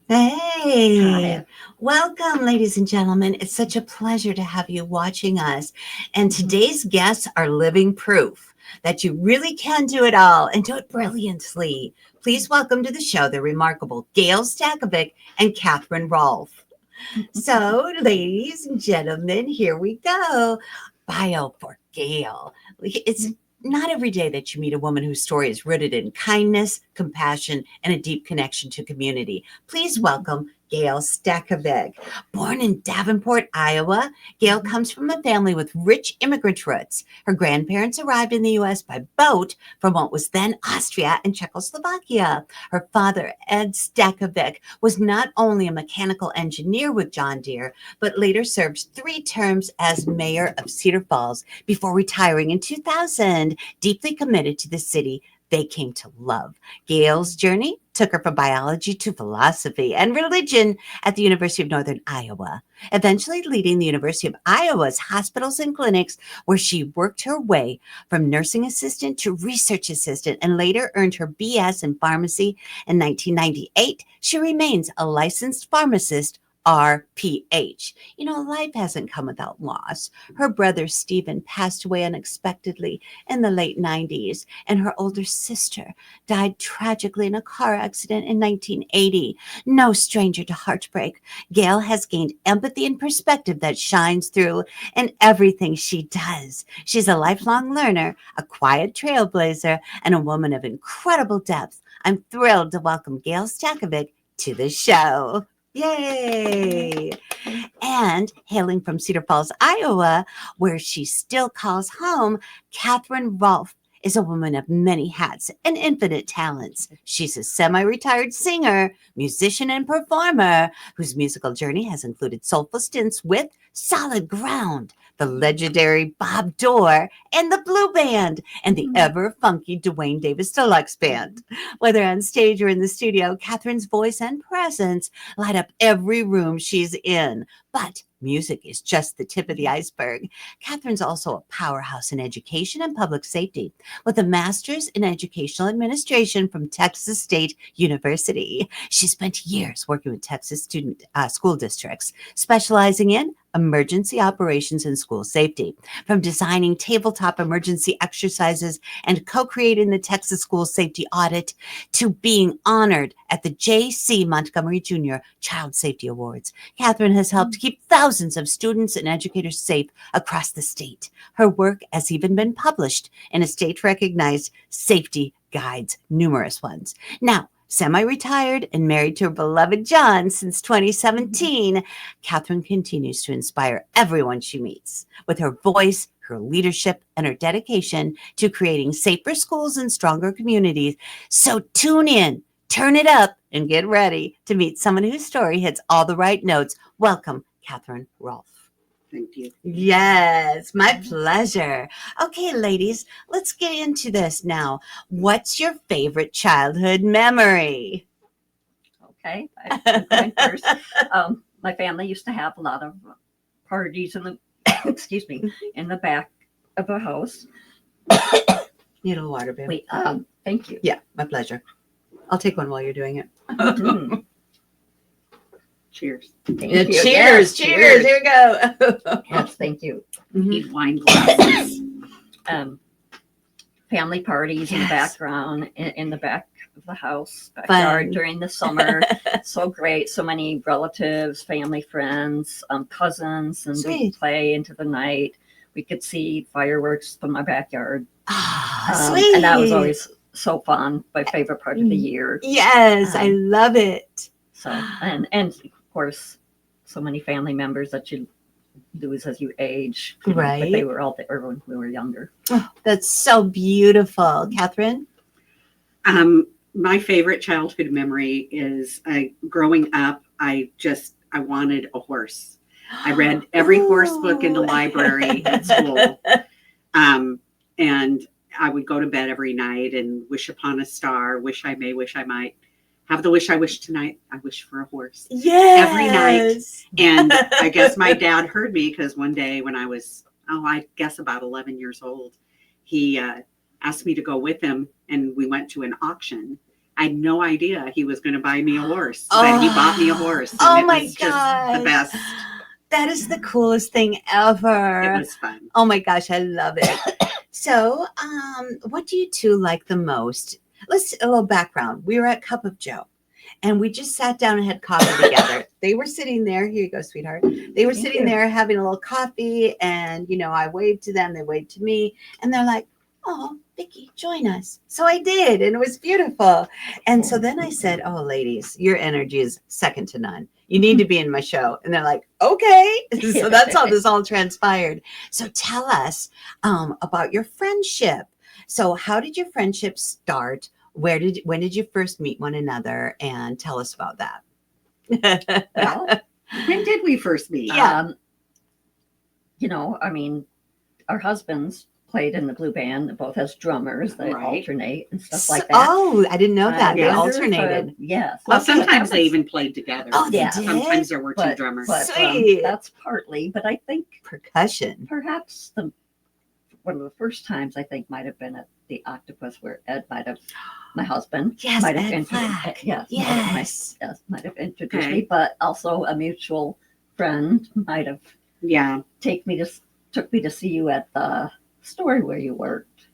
Hey, Hi. welcome, ladies and gentlemen. It's such a pleasure to have you watching us. And Mhm. today's guests are living proof that you really can do it all and do it brilliantly. Please welcome to the show the remarkable Gail Stachovic and Catherine Rohlf. So, ladies and gentlemen, here we go. Bio for Gail. It's not every day that you meet a woman whose story is rooted in kindness, compassion, and a deep connection to community. Please welcome Gail Stachovic. Born in Davenport, Iowa, Gail comes from a family with rich immigrant roots. Her grandparents arrived in the U.S. by boat from what was then Austria and Czechoslovakia. Her father, Ed Stachovic, was not only a mechanical engineer with John Deere, but later served 3 terms as mayor of Cedar Falls before retiring in 2000. Deeply committed to the city they came to love. Gail's journey took her from biology to philosophy and religion at the University of Northern Iowa, eventually leading the University of Iowa's hospitals and clinics, where she worked her way from nursing assistant to research assistant and later earned her BS in pharmacy. In 1998, she remains a licensed pharmacist, RPH. You know, life hasn't come without loss. Her brother Stephen passed away unexpectedly in the late 90s, and her older sister died tragically in a car accident in 1980. No stranger to heartbreak, Gail has gained empathy and perspective that shines through in everything she does. She's a lifelong learner, a quiet trailblazer, and a woman of incredible depth. I'm thrilled to welcome Gail Stachovic to the show. Yay! And hailing from Cedar Falls, Iowa, where she still calls home, Catherine Rohlf is a woman of many hats and infinite talents. She's a semi retired singer, musician, and performer whose musical journey has included soulful stints with Solid Ground, the legendary Bob Dorr, and the Blue Band, and the ever funky Dwayne Davis Deluxe Band. Whether on stage or in the studio, Catherine's voice and presence light up every room she's in. But music is just the tip of the iceberg. Catherine's also a powerhouse in education and public safety, with a master's in educational administration from Texas State University. She spent years working with Texas school districts, specializing in emergency operations and school safety. From designing tabletop emergency exercises and co-creating the Texas School Safety Audit to being honored at the J.C. Montgomery Jr. Child Safety Awards, Catherine has helped keep thousands of students and educators safe across the state. Her work has even been published in a state-recognized safety guides, numerous ones. Now, semi-retired and married to her beloved John since 2017, Catherine continues to inspire everyone she meets with her voice, her leadership, and her dedication to creating safer schools and stronger communities. So tune in, turn it up, and get ready to meet someone whose story hits all the right notes. Welcome, Catherine Rohlf. Thank you. Yes, my pleasure. Okay, ladies, let's get into this now. What's your favorite childhood memory? Okay, I'm going first. My family used to have a lot of parties in the excuse me in the back of the house. Need a little water, babe? We thank you. Yeah, my pleasure. I'll take one while you're doing it. Mhm. Cheers. Thank Yeah, you. cheers, Yes, cheers. Here we go. Yes, thank you. Mhm. Need wine glasses. Um, Family parties in the Yes. background, in the back of the house, backyard Fun. during the summer. So great. So many relatives, family, friends, cousins, and we Sweet. play into the night. We could see fireworks from my backyard. Ah, sweet. And that was always so fun. My favorite part of the year. Yes, I Um, love it. So and of course, so many family members that you lose as you age. But Right. they were all there when we were younger. Oh, that's so beautiful. Catherine? My favorite childhood memory is growing up. I wanted a horse. I read every horse book in the Ooh. library at school. And I would go to bed every night and wish upon a star, wish I may, wish I might. Have the wish I wish tonight. I wish for a horse. Yes. Every night. And I guess my dad heard me because one day when I was, I guess about 11 years old, he asked me to go with him, and we went to an auction. I had no idea he was going to buy me a horse, but he bought me a horse. And Oh it my was just the gosh. best. That is the coolest thing ever. It was fun. Oh my gosh, I love it. So, what do you two like the most? Let's a little background. We were at Cup of Joe, and we just sat down and had coffee together. They were sitting there. Here you go, sweetheart. They were Thank sitting you. there having a little coffee, and I waved to them. They waved to me, and they're like, "Oh, Vicki, join us." So I did, and it was beautiful. And so then I said, "Oh, ladies, your energy is second to none. You need to be in my show." And they're like, "Okay." So that's how this all transpired. So tell us about your friendship. So how did your friendship start? When did you first meet one another? And tell us about that. Well, When did we first meet? Yeah. I mean, our husbands played in the blue band, both as drummers. They Right. alternate and stuff like that. Oh, I didn't know that. They wonder if, alternated. yes. Well, Okay. sometimes they even played together. Oh, they Yeah. did? Sometimes there were two But- drummers. But Sweet. that's partly. But I think Percussion. perhaps one of the first times I think might have been at the Octopus, where Ed might have, my husband, Yes, might have Ed Black. yes, Yes. might have introduced Okay. me, but also a mutual friend might have Yeah. took me to see you at the store where you worked.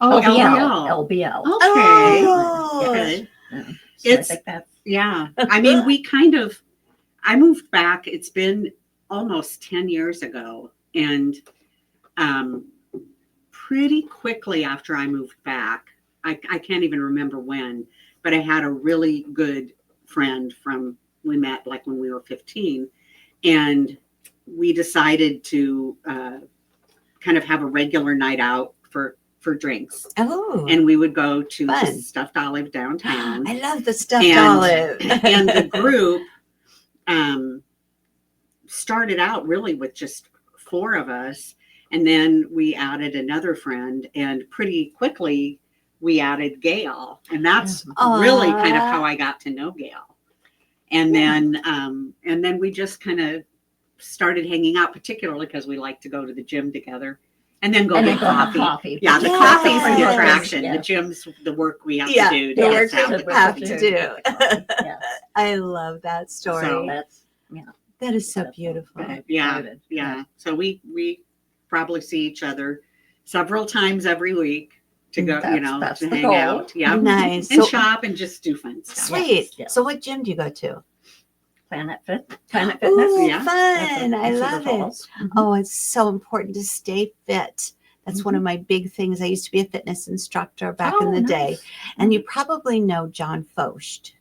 Oh, LBL. Okay. Oh. Good. So It's- I think that's Yeah. I mean, I moved back. It's been almost 10 years ago. And pretty quickly after I moved back, I can't even remember when, but I had a really good friend we met like when we were 15. And we decided to kind of have a regular night out for drinks. Oh. And we would go to the Fun. Stuffed Olive downtown. I love the stuffed And- olive. And the group started out really with just 4 of us. And then we added another friend, and pretty quickly we added Gail. And that's really kind of how I got to know Gail. And then we just kind of started hanging out, particularly because we like to go to the gym together and then go and get then go have coffee. coffee. Yeah, the Yes. coffee's the Yes. attraction. Yes. The gym's the work we have Yeah, to do. the to work get out we the have coffee. to do. Yes. I love that story. So- That's That is so that's beautiful. what Yeah, started. yeah. So we probably see each other several times every week to go, That's to the hang goal. out. Yeah. Nice. And So- shop and just do fun stuff. Sweet. Yes. So what gym do you go to? Planet Fitness. Ooh, yeah. fun. I in Cedar love it. Falls. Mhm. Oh, it's so important to stay fit. That's one of my big things. I used to be a fitness instructor back in Oh, the nice. day. And you probably know John Focht,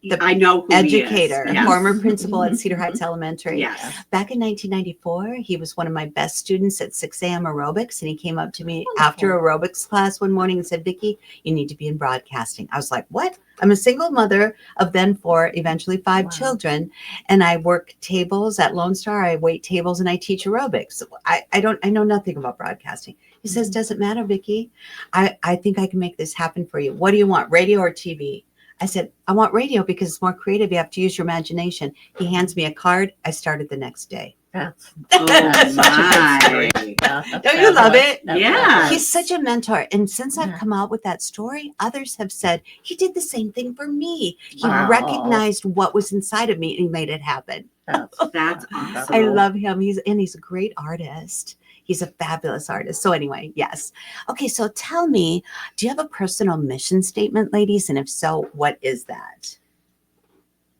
the I know who educator, he is. Yes. former principal at Mhm. Cedar Heights Elementary. Yes. Back in 1994, he was one of my best students at 6 a.m. aerobics. And he came up to me Wonderful. after aerobics class one morning and said, "Vicki, you need to be in broadcasting." I was like, "What?" I'm a single mother of then 4, eventually 5 Wow. children. And I work tables at Lone Star. I wait tables and I teach aerobics. I know nothing about broadcasting. He says, "Doesn't matter, Vicki. I think I can make this happen for you. What do you want, radio or TV?" I said, "I want radio because it's more creative. You have to use your imagination." He hands me a card. I started the next day. That's Oh That's such a good my. story. That's Don't you love fabulous. it? That's Yeah. fabulous. He's such a mentor. And since I've Yeah. come out with that story, others have said he did the same thing for me. He Wow. recognized what was inside of me and he made it happen. That's incredible. awesome. I love him. He's a great artist. He's a fabulous artist. So anyway, yes. Okay, so tell me, do you have a personal mission statement, ladies? And if so, what is that?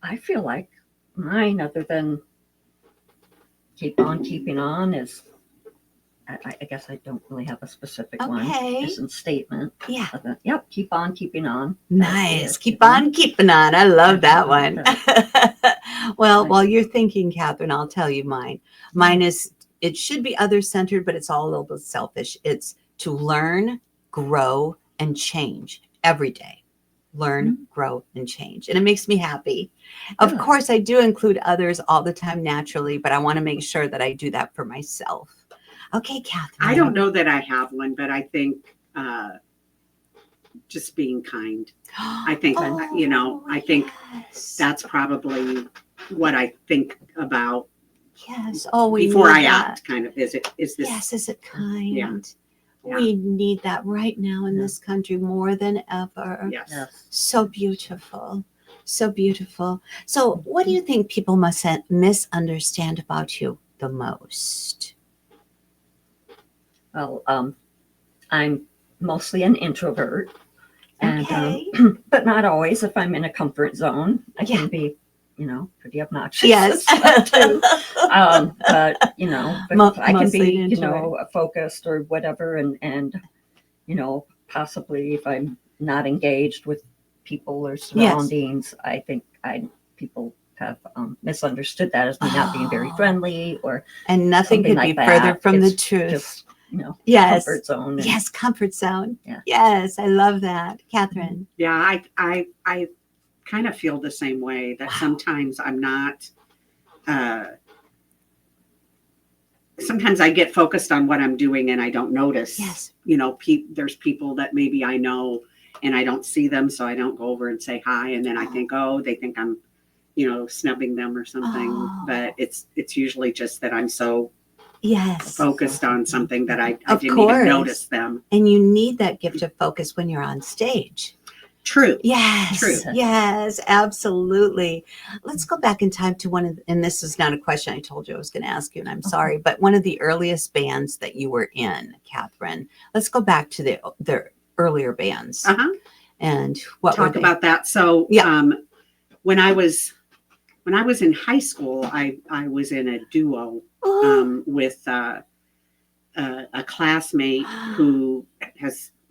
I feel like mine, other than keep on keeping on, is I guess I don't really have a specific one. Okay. Mission statement. Yeah. Yep. Keep on keeping on. Nice. That's it. Keep on keeping on. I love that one. Well, Right. while you're thinking, Catherine, I'll tell you mine. Mine is, it should be other-centered, but it's all a little bit selfish. It's to learn, grow, and change every day. Learn, grow, and change. And it makes me happy. Of Good. course, I do include others all the time naturally, but I want to make sure that I do that for myself. Okay, Catherine. I don't know that I have one, but I think just being kind. I think, I think yes. that's probably what I think about Yes. Oh, we before need I that. act, kind of. Is this? Yes, is it kind? Yeah. We need that right now in this country more than ever. Yes. Yes. So beautiful. So beautiful. So, what do you think people must misunderstand about you the most? Well, I'm mostly an introvert, and Okay. but not always. If I'm in a comfort zone, I Yeah. can be, pretty obnoxious. Yes. too. But but I can Mostly be, an introvert. focused or whatever, and possibly if I'm not engaged with people or surroundings, I think people have misunderstood that as me not being very Oh. friendly or And nothing something could be like further that. from the It's truth. just Yes. comfort zone. And, Yes, comfort zone. Yeah. Yes, I love that. Catherine. Yeah, I kind of feel the same way that Wow. sometimes I'm not. Sometimes I get focused on what I'm doing and I don't notice. Yes. There's people that maybe I know and I don't see them, so I don't go over and say hi, and then I think, oh, they think I'm, snubbing them or something. Oh. But it's usually just that I'm so Yes. focused on something that I Of didn't course. even notice them. And you need that gift of focus when you're on stage. True. Yes. True. Yes, absolutely. Let's go back in time to and this is not a question I told you I was going to ask you, and I'm sorry, but one of the earliest bands that you were in, Catherine. Let's go back to the earlier bands. Uh-huh. And what Talk were they? about that. So Yeah. When I was in high school, I was in a duo Oh. with a classmate who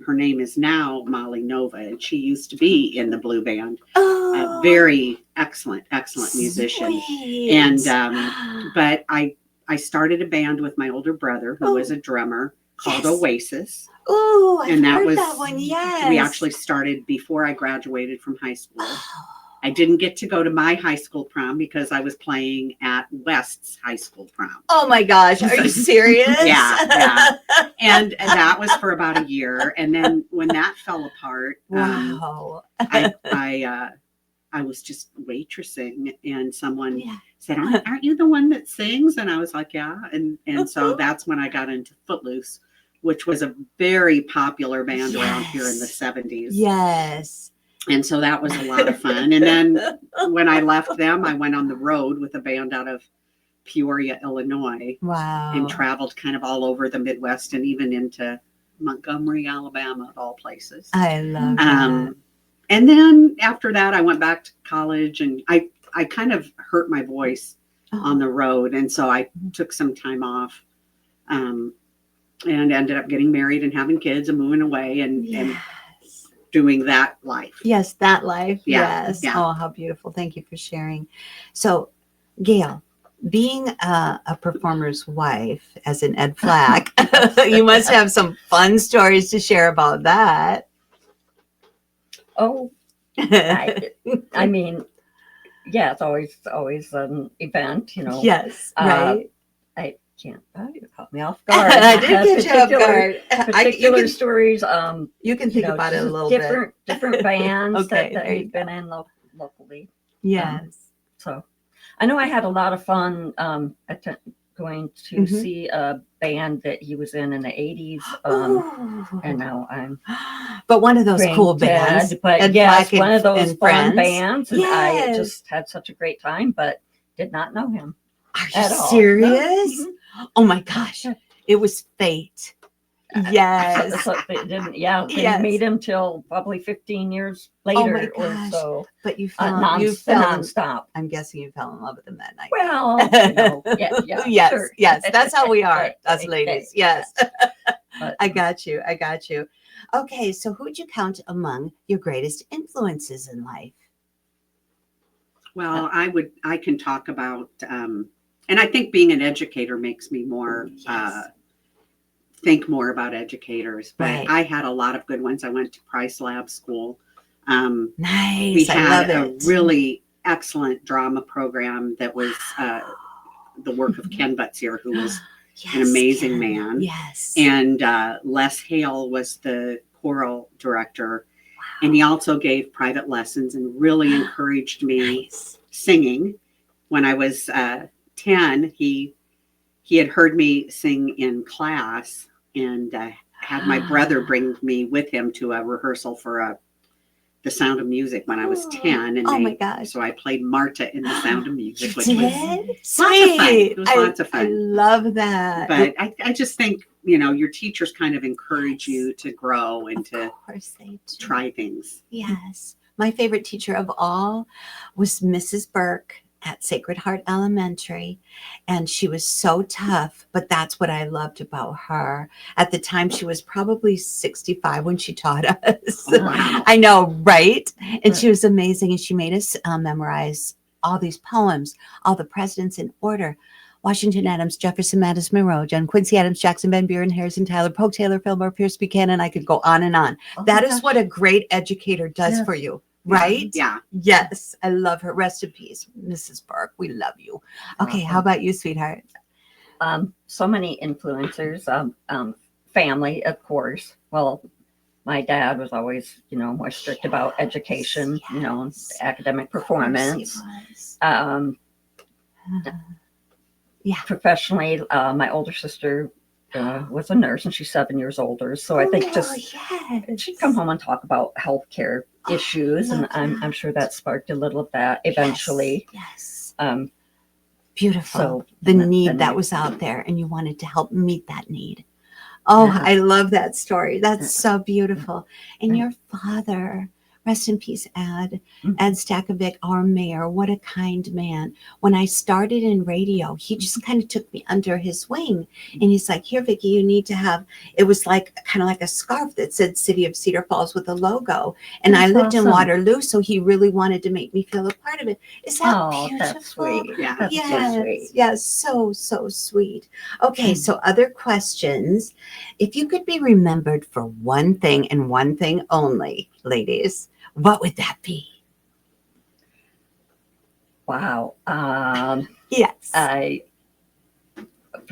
her name is now Molly Nova, and she used to be in the Blue Band. Oh. A very excellent musician. Sweet. And but I started a band with my older brother, who was a drummer, called Yes. Oasis. Oh, I've And that heard was that one. Yes. We actually started before I graduated from high school. Oh. I didn't get to go to my high school prom because I was playing at West's high school prom. Oh my gosh, are you serious? Yeah. And that was for about a year. And then when that fell apart, Wow. I was just waitressing, and someone Yeah. said, aren't you the one that sings? And I was like, yeah. And so that's when I got into Footloose, which was a very popular band around here in the 70s. Yes. And so that was a lot of fun. And then when I left them, I went on the road with a band out of Peoria, Illinois. Wow. And traveled kind of all over the Midwest and even into Montgomery, Alabama, of all places. I love that. And then after that, I went back to college, and I kind of hurt my voice on the road. And so I took some time off and ended up getting married and having kids and moving away and doing that life. Yes, that life. Yeah, Yes. yeah. Oh, how beautiful. Thank you for sharing. So, Gail, being a performer's wife as an Ed Flack, you must have some fun stories to share about that. Oh, I mean, yeah, it's always an event, Yes, right. I can't. You caught me off guard. I did get you off guard. Particular stories. You can think about it a little bit. Different bands Okay, that there you we've been in locally. Yes. So, I know I had a lot of fun going to see a band that he was in the 80s. And now I'm. But one of those cool bands. bands. But Ed yes, Flack one of those and fun friends. bands. And I Yes. just had such a great time, but did not know him. Are you at all. serious? No. Oh my gosh. It was fate. Yes. So they didn't Yes. meet him till probably 15 years later or gosh. so. But you Nonstop. I'm guessing you fell in love with him that night. Well, yeah, yes, sure. yes. That's how we are, us Right, ladies. right, Yes. But, I got you. Okay, so who would you count among your greatest influences in life? Well, I can talk about, and I think being an educator makes me more, think more about educators, but Right. I had a lot of good ones. I went to Price Lab School. Nice. We I had love a it. really excellent drama program that was the work of Ken Butzier, who was an amazing man. Yes. And Les Hale was the choral director. And he also gave private lessons and really encouraged me singing. When I was 10, he had heard me sing in class and had my brother bring me with him to a rehearsal for The Sound of Music when I was 10. And my gosh. So I played Marta in The Sound of Music, which did? was lots of fun. Sweet. It was lots of I fun. love that. But I just think, your teachers kind of encourage you to grow and to of course they do. try things. Yes. My favorite teacher of all was Mrs. Burke at Sacred Heart Elementary. And she was so tough, but that's what I loved about her. At the time, she was probably 65 when she taught us. Oh, wow. I know, right? And she was amazing. And she made us memorize all these poems, all the presidents in order. Washington Adams, Jefferson, Madison, Monroe, John Quincy Adams, Jackson, Van Buren, Harrison, Tyler, Polk, Taylor, Fillmore, Pierce, Buchanan. I could go on and on. Oh That my is gosh. what a great educator does Yes. for you, right? Yeah. Yes. I love her. Rest in peace, Mrs. Burke. We love you. Okay. How about you, sweetheart? So many influencers, family, of course. Well, my dad was always, more strict about education, Yes. academic Of course he performance. was. Professionally, my older sister was a nurse, and she's 7 years older. So I think just yes. she'd come home and talk about healthcare issues, and love I'm that. sure that sparked a little of that eventually. Yes. Um, Beautiful. So The and then- need then that I- was out there, and you wanted to help meet that need. Oh, Yeah. I love that story. That's so beautiful. And Yeah. your father, rest in peace, Ed Mhm. Stachovic, our mayor, what a kind man. When I started in radio, he just kind of took me under his wing. And he's like, here, Vicki, you need to have, it was like kind of like a scarf that said City of Cedar Falls with a logo. And I That's lived in awesome. Waterloo, so he really wanted to make me feel a part of it. Is that Oh, beautiful? that's sweet. Yeah. That's Yes, so sweet. yes, so sweet. Okay, Mm. so other questions. If you could be remembered for one thing and one thing only, ladies, what would that be? Wow. Yes.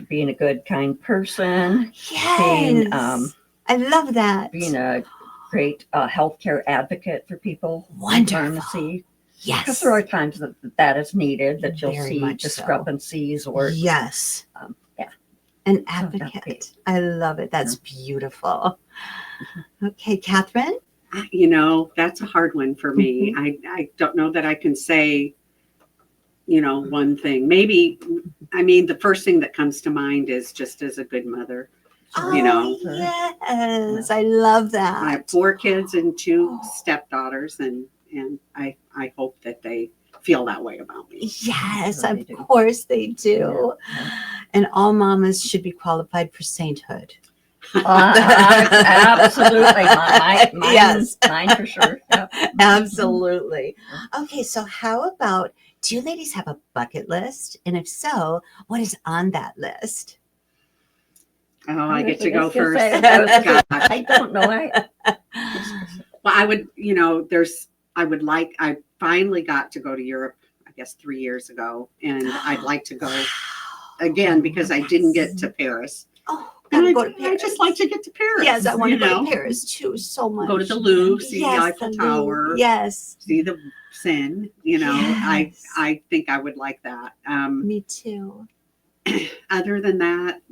Being a good, kind person, Yes. being, I love that. being a great healthcare advocate for people. in Wonderful. Pharmacy. Because Yes. there are times that is needed, that you'll Very see much so. discrepancies or Yes. yeah. An that'd be- advocate. I love it. That's beautiful. Okay, Catherine? That's a hard one for me. I don't know that I can say, one thing. Maybe, the first thing that comes to mind is just as a good mother. Oh, Sure. yes. I love that. I have 4 kids and 2 stepdaughters, and I hope that they feel that way about me. Yes, Sure they of do. course they do. Yeah. And all mamas should be qualified for sainthood. Absolutely. Mine, Yes. mine for sure. Yep. Absolutely. Okay, so how about, do you ladies have a bucket list? And if so, what is on that list? Oh, I get to was go gonna first. say, I was gonna- Gosh. I don't know. Well, I finally got to go to Europe, I guess 3 years ago, and I'd like to go again because I didn't get to Paris. Oh, And gotta go to Paris. I just like to get to Paris. Yes, I want to you go know? to Paris too so much. Go to the Louvre, see Yes, the Eiffel the Tower, Louvre. Yes, see the Seine. Yes. I think I would like that. me too. Other than that,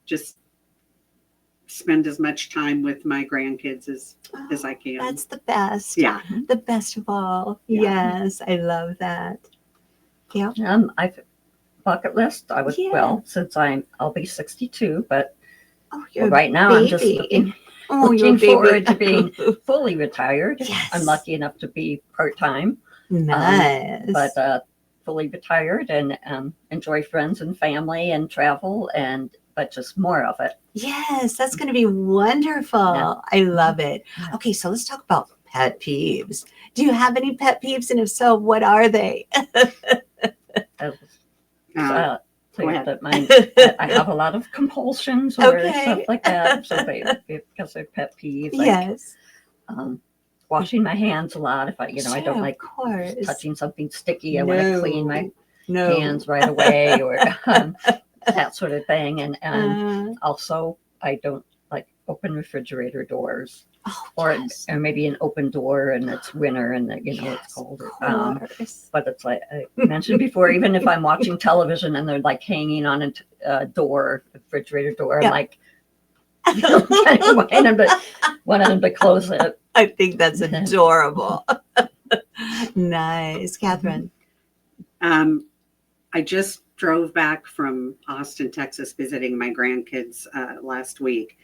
just spend as much time with my grandkids as I can. That's the best. Yeah. The best of all. Yeah. Yes, I love that. Yeah. I've bucket list. I would Yeah. since I'll be 62, but Oh, you're right now I'm just looking you're a baby. forward to being fully retired. Yes. I'm lucky enough to be part-time, Nice. but fully retired and enjoy friends and family and travel but just more of it. yes, that's going to be wonderful. Yeah. I love it. Yeah. Okay, so let's talk about pet peeves. Do you have any pet peeves? And if so, what are they? Go ahead. That I have a lot of compulsions or Okay. stuff like that. So because they're pet peeves, like Yes. washing my hands a lot. If I Sure, don't like of course. touching something sticky, I want to clean my No. hands right away, or that sort of thing. And Uh, also, I don't like open refrigerator doors, oh, or yes. or maybe an open door and it's winter and it's Yes, cold. of course. But it's like I mentioned before, even if I'm watching television and they're like hanging on a door, refrigerator door, Yeah. I'm like, wanted him to close it. I think that's adorable. Nice. Catherine. I just drove back from Austin, Texas, visiting my grandkids last week.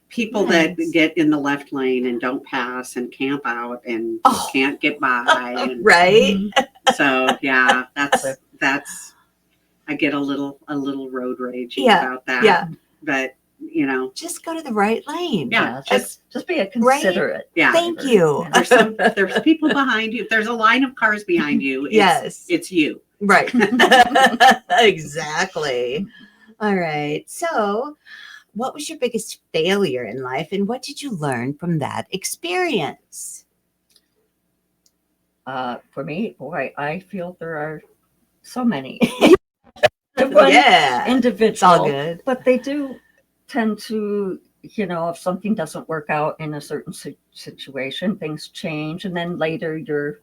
People that get in the left lane and don't pass and camp out and can't get by. And right. So yeah, that's I get a little road rage about that. Yeah. But just go to the right lane. Yeah. Just be a considerate. Yeah. Thank you. There's people behind you. If there's a line of cars behind you, it's you. Right. Exactly. All right. So, what was your biggest failure in life and what did you learn from that experience? For me, boy, I feel there are so many. Yeah. Individual. It's all good. But they do tend to, if something doesn't work out in a certain situation, things change. And then later you're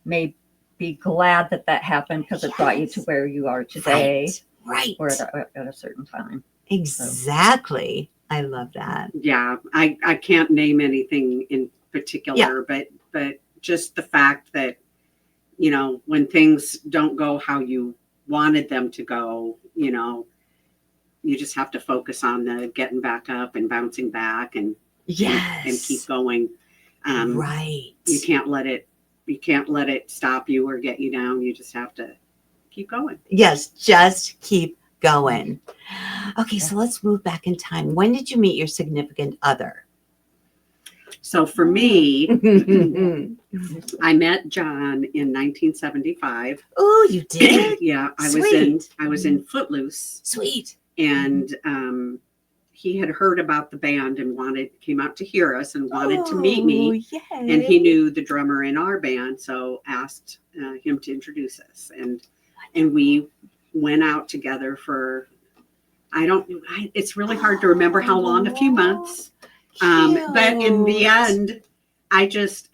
maybe be glad that happened because it brought you to where you are today. Right. Or at a certain time. Exactly. So. I love that. Yeah. I can't name anything in particular, but just the fact that, when things don't go how you wanted them to go, you just have to focus on the getting back up and bouncing back and keep going. Right. You can't let it stop you or get you down. You just have to keep going. Yes, just keep going. Okay, so let's move back in time. When did you meet your significant other? So for me, I met John in 1975. Oh, you did? Yeah, Sweet. I was in Footloose. Sweet. And he had heard about the band and came out to hear us and wanted to meet me. Yay. And he knew the drummer in our band, so asked him to introduce us. And we went out together for, it's really hard to remember how long, a few months. But in the end, I just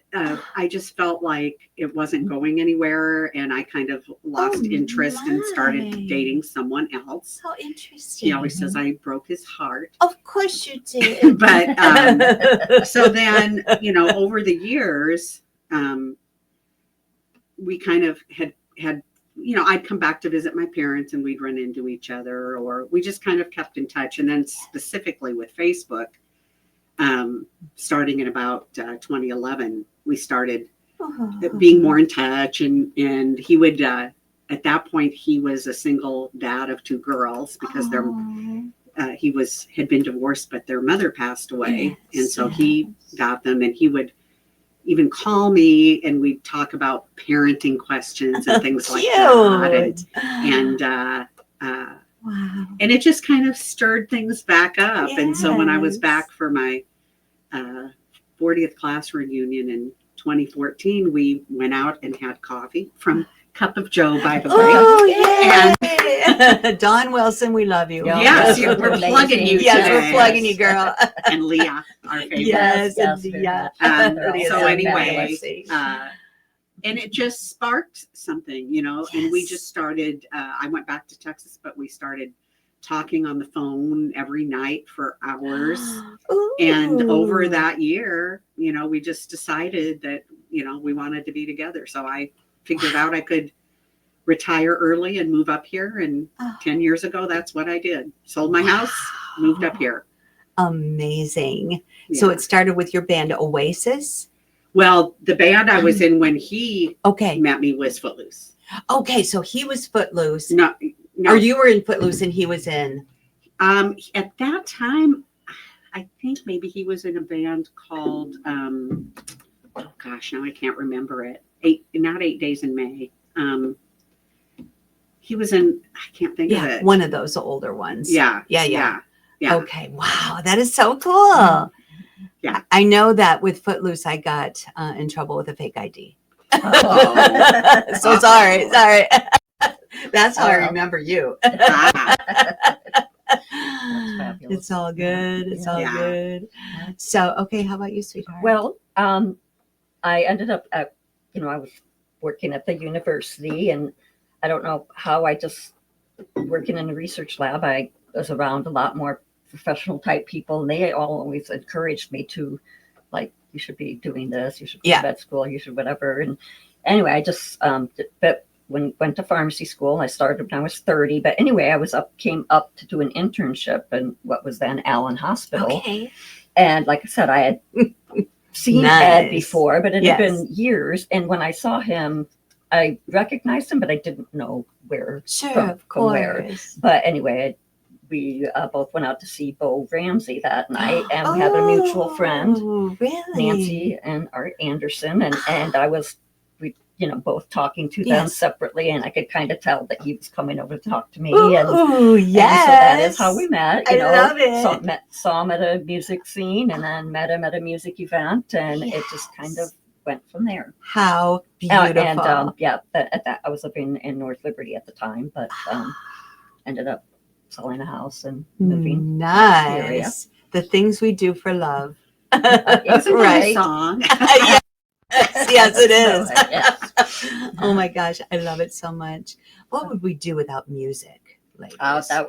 felt like it wasn't going anywhere, and I kind of lost interest and started dating someone else. How interesting. He always says I broke his heart. Of course you did. But so then, over the years, we kind of had I'd come back to visit my parents and we'd run into each other, or we just kind of kept in touch. And then specifically with Facebook, starting in about 2011, we started being more in touch, and he would, at that point, he was a single dad of 2 girls because he had been divorced, but their mother passed away. Yes, and so he got them, and he would even call me and we'd talk about parenting questions and things like that. And wow. And it just kind of stirred things back up. Yes. And so when I was back for my 40th class reunion in 2014, we went out and had coffee from Cup of Joe, by the way. Oh, yeah. And Dawn Wilson, we love you. Yes, we're plugging you. Yes, we're plugging you, girl. And Leah, our favorite. Yes, and Leah. So anyway, and it just sparked something, and we just started, I went back to Texas, but we started talking on the phone every night for hours. And over that year, we just decided that, we wanted to be together. So I figured out I could retire early and move up here. And 10 years ago, that's what I did. Sold my house, moved up here. Amazing. Yeah. So it started with your band Oasis? Well, the band I was in when he met me was Footloose. Okay, so he was Footloose. No. Or you were in Footloose and he was in? At that time, I think maybe he was in a band called, now I can't remember it. 8 Days in May. He was in, I can't think of it. One of those older ones. Yeah. Okay. Wow. That is so cool. Yeah. I know that with Footloose, I got in trouble with a fake ID. So sorry. That's how I remember you. It's all good. It's all good. So, okay. How about you, sweetheart? Well, I ended up at, I was working at the university, and I don't know how, I just working in the research lab. I was around a lot more professional type people, and they all always encouraged me to, like, you should be doing this, you should go Yeah. to vet school, you should whatever. And anyway, I just went to pharmacy school. I started when I was 30, but anyway, came up to do an internship in what was then Allen Hospital. Okay. And like I said, I had seen Nice. Ed before, but it Yes. had been years. And when I saw him, I recognized him, but I didn't know where. Sure, From- of from where. course. But anyway, we both went out to see Bo Ramsey that night, and we have a mutual friend, Oh, really? Nancy and Art Anderson, and we both talking to them Yes. separately, and I could kind of tell that he was coming over to talk to me, Ooh, and yes. so that is how we met. I love it. Saw him at a music scene, and then met him at a music event, and it just kind of went from there. How beautiful. And at that I was living in North Liberty at the time, but ended up selling a house and moving. Nice. The things we do for love. Isn't that a Right. song? Yes, it is. Yes. Oh my gosh, I love it so much. What would we do without music, ladies? That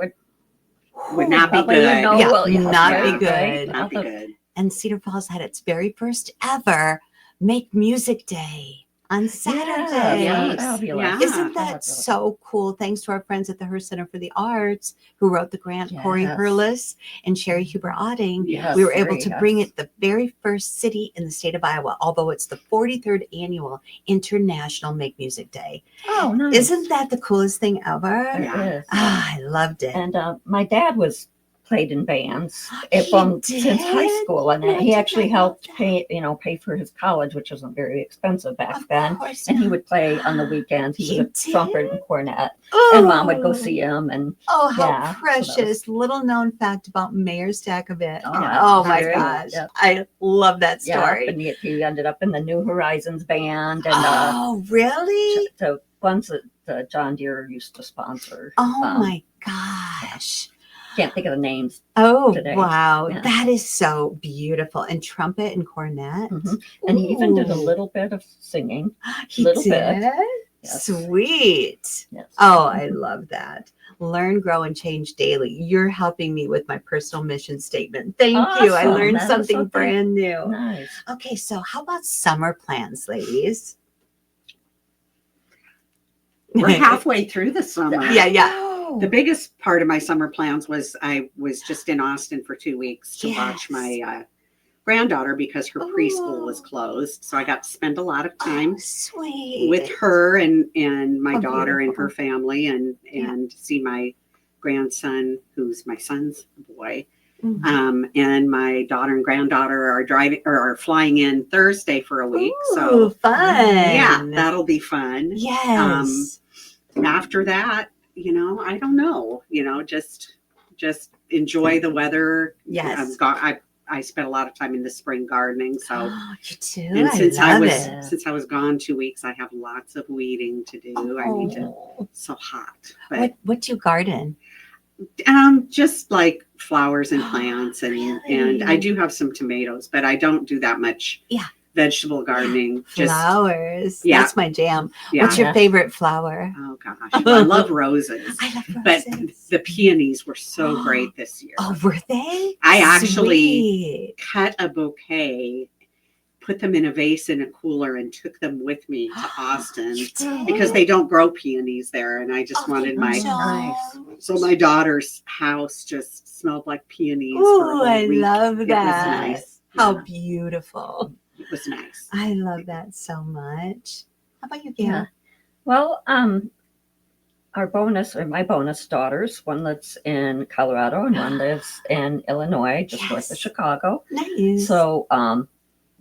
Would not be probably good. no, Yeah, well, yes, not right, be right. good. Not be good. And Cedar Falls had its very first ever Make Music Day on Saturday. Yeah, fabulous. Yeah. Isn't that so cool? Thanks to our friends at the Hearst Center for the Arts who wrote the grant, Corey Yes. Hurlis and Sherry Huber-Otting. Yes. We were able Very, to yes. bring it the very first city in the state of Iowa, although it's the 43rd annual International Make Music Day. Oh, nice. Isn't that the coolest thing ever? Yeah. It is. Ah, I loved it. And my dad played in bands He since high did? school, and Oh, I he did actually not know helped that. pay for his college, which wasn't very expensive back Of then. course And he not. would play on the weekends. He He was a trumpet did? and cornet, Oh. and Mom would go see him. And Oh, how Yeah, so that precious. Little known fact about Mayor Stachovic. Yeah, Oh my very, gosh. yeah. I love that yeah, story. and he ended up in the New Horizons band, and Oh, really? the ones that John Deere used to sponsor. Oh um, my gosh. Can't think of the names. Oh, Today. wow. Yeah. That is so beautiful. And trumpet and cornet. Mhm. And he even did a Ooh. little bit of singing. He little did? bit. Yes. Sweet. Yes. Oh, I love that. Learn, grow, and change daily. You're helping me with my personal mission statement. Thank you. I Awesome. learned That is something something. brand new. Nice. Okay, so how about summer plans, ladies? We're halfway through the summer. Yeah. The biggest part of my summer plans was I was just in Austin for 2 weeks to Yes. watch my granddaughter because her preschool was Oh. closed. So I got to spend a lot of time Sweet. with her and my Oh, daughter and beautiful. her family and see my grandson, who's my son's boy. Mhm. And my daughter and granddaughter are flying in Thursday for a week. Ooh, So fun. yeah, that'll be fun. Yes. After that, I don't know, just enjoy the weather. Yes. I spent a lot of time in the spring gardening. So, You too. and I since love it. since I was gone 2 weeks, I have lots of weeding to do. I need to. Oh. It's so hot, but What do you garden? just like flowers and plants, and Really? I do have some tomatoes, but I don't do that much. Yeah. Vegetable gardening. Just Flowers. Yeah. That's my jam. yeah. What's your favorite flower? Oh gosh, well, I love roses. I love But roses. the peonies were so great this year. Oh, were they? I actually Sweet. cut a bouquet, put them in a vase in a cooler, and took them with me to Austin You did? because they don't grow peonies there, and I just Oh, wanted they my. don't. So my daughter's house just smelled like peonies for a Ooh, whole I week. love It was that. nice. How Yeah, beautiful. it was nice. I love that so much. How about you, Gail? Yeah. Well, my bonus daughters, one lives in Colorado and one lives in Illinois, just north of Yes. Chicago. Nice. So,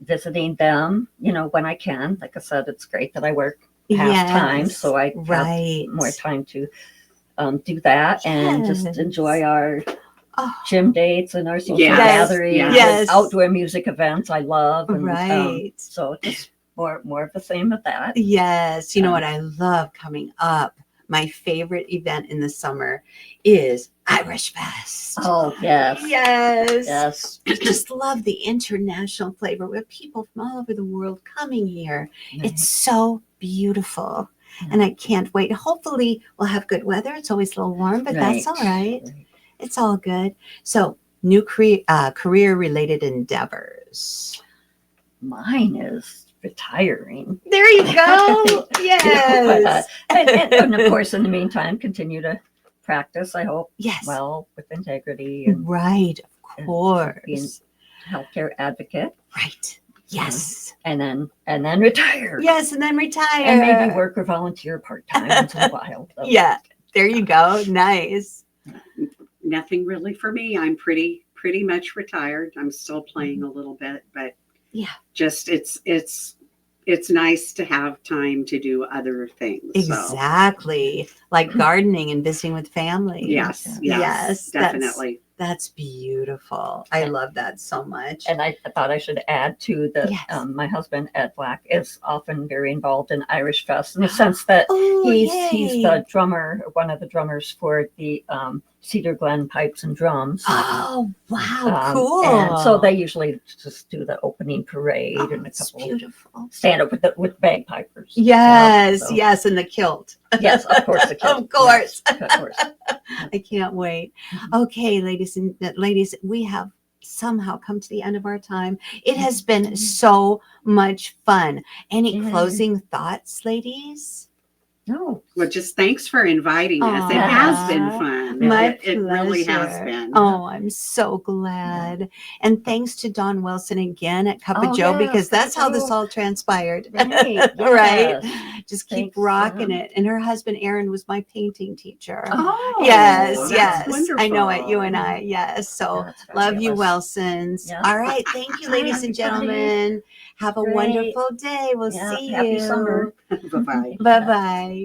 visiting them, when I can. Like I said, it's great that I work half time, Yes. so I Right. have more time to do that and Yes. just enjoy our Oh, gym dates and our social Yes. gatherings, and Yes. outdoor music events. I love, and, right. so just more of the same of that. Yes. You know what I love coming up? My favorite event in the summer is Irish Fest. Oh yes, Yes. yes. I just love the international flavor. We have people from all over the world coming here. It's so beautiful. And I can't wait. Hopefully we'll have good weather. It's always a little warm, but that's all right. It's all good. So new career-related endeavors? Mine is retiring. There you go. You know, Yes. and of course, in the meantime, continue to practice. I hope Yes. well with integrity and Right. Of being course. healthcare advocate, Right. Yes. and then retire. Yes, and then retire. And maybe work or volunteer part time once in a while. So. Yeah. There you go. Nice. Nothing really for me. I'm pretty much retired. I'm still playing a little bit, but Yeah. just it's nice to have time to do other things. So, Exactly. Like gardening and visiting with family. yes, Yes, definitely. That's beautiful. I love that so much. And I thought I should add to that Yes. my husband Ed Black is often very involved in Irish Fest in the sense that Oh, he's yay. the drummer, one of the drummers for the Cedar Glen Pipes and Drums. Oh, wow. Cool. And so they usually just do the opening parade Oh, and a it's couple beautiful. stand up with bagpipers. Yes, so- yes, and the kilt. Yes, of course. The kids. Of course. Yes, of course. I can't wait. Mhm. Okay, ladies, we have somehow come to the end of our time. It has been so much fun. Any Yeah. closing thoughts, ladies? No. Well, just thanks for inviting us. It Aw. has been fun. My It really has pleasure. been. Oh, I'm so glad. And thanks to Dawn Wilson again at Cup of Oh, Joe, yes, because that's how Cup of this Joe. all transpired. Right. Right? Yes. Just keep Thanks, rocking it. And her husband, Aaron, was my painting teacher. Oh, Yes, that's yes. wonderful. I know it, you and I. Yes. So That's love you, fabulous. Wilsons. Yeah. All right. Thank you, ladies and Everybody. gentlemen. Have a Great. wonderful day. We'll Yeah, see happy you. summer. Bye-bye. Bye bye.